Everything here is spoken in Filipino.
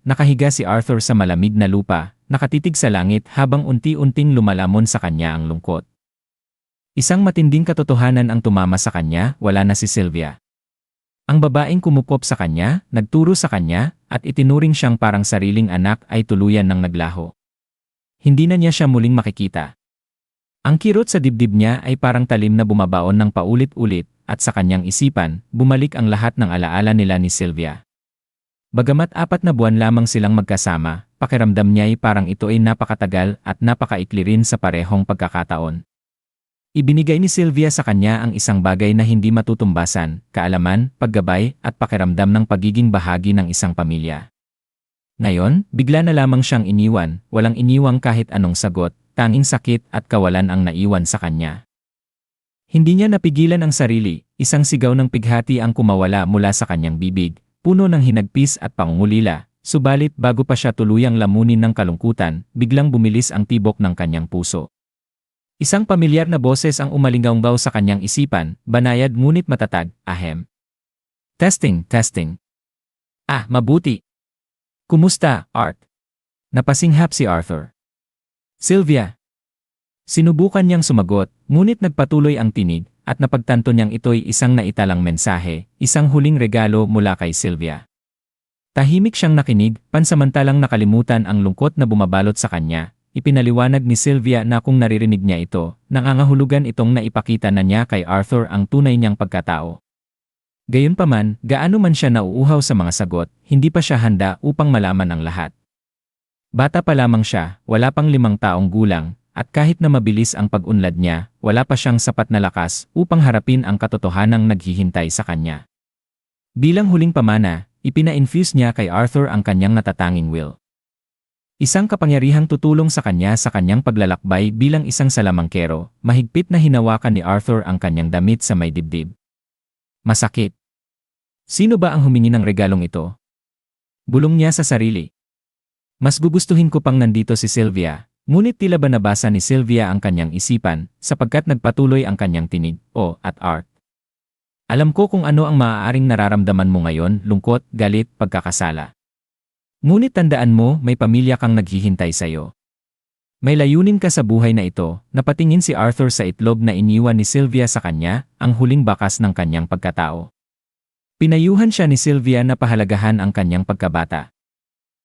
nakahiga si Arthur sa malamig na lupa, nakatitig sa langit habang unti-unting lumalamon sa kanya ang lungkot. Isang matinding katotohanan ang tumama sa kanya, wala na si Sylvia. Ang babaeng kumupop sa kanya, nagturo sa kanya, at itinuring siyang parang sariling anak ay tuluyan ng naglaho. Hindi na niya siya muling makikita. Ang kirot sa dibdib niya ay parang talim na bumabaon ng paulit-ulit, at sa kanyang isipan, bumalik ang lahat ng alaala nila ni Sylvia. Bagamat 4 na buwan lamang silang magkasama, pakiramdam niya ay parang ito ay napakatagal at napakaikli rin sa parehong pagkakataon. Ibinigay ni Sylvia sa kanya ang isang bagay na hindi matutumbasan, kaalaman, paggabay, at pakiramdam ng pagiging bahagi ng isang pamilya. Ngayon, bigla na lamang siyang iniwan, walang iniwang kahit anong sagot, tanging sakit at kawalan ang naiwan sa kanya. Hindi niya napigilan ang sarili, isang sigaw ng pighati ang kumawala mula sa kanyang bibig, puno ng hinagpis at pangungulila, subalit bago pa siya tuluyang lamunin ng kalungkutan, biglang bumilis ang tibok ng kanyang puso. Isang pamilyar na boses ang umalingaw sa kanyang isipan, banayad ngunit matatag, ahem. Testing, testing. Ah, mabuti. Kumusta, Art? Napasinghap si Arthur. Sylvia. Sinubukan niyang sumagot, ngunit nagpatuloy ang tinig, at napagtanto niyang ito'y isang naitalang mensahe, isang huling regalo mula kay Sylvia. Tahimik siyang nakinig, pansamantalang nakalimutan ang lungkot na bumabalot sa kanya. Ipinaliwanag ni Sylvia na kung naririnig niya ito, nangangahulugan itong naipakita na niya kay Arthur ang tunay niyang pagkatao. Gayunpaman, gaano man siya nauuhaw sa mga sagot, hindi pa siya handa upang malaman ang lahat. Bata pa lamang siya, wala pang 5 taong gulang, at kahit na mabilis ang pag-unlad niya, wala pa siyang sapat na lakas upang harapin ang katotohanang naghihintay sa kanya. Bilang huling pamana, ipina-infuse niya kay Arthur ang kanyang natatanging will. Isang kapangyarihang tutulong sa kanyang paglalakbay bilang isang salamangkero, mahigpit na hinawakan ni Arthur ang kanyang damit sa may dibdib. Masakit. Sino ba ang humingi ng regalong ito? Bulong niya sa sarili. Mas gugustuhin ko pang nandito si Sylvia, ngunit tila ba nabasa ni Sylvia ang kanyang isipan, sapagkat nagpatuloy ang kanyang tinig, at Art. Alam ko kung ano ang maaaring nararamdaman mo ngayon, lungkot, galit, pagkakasala. Ngunit tandaan mo, may pamilya kang naghihintay sa'yo. May layunin ka sa buhay na ito, napatingin si Arthur sa itlog na iniwan ni Sylvia sa kanya, ang huling bakas ng kanyang pagkatao. Pinayuhan siya ni Sylvia na pahalagahan ang kanyang pagkabata.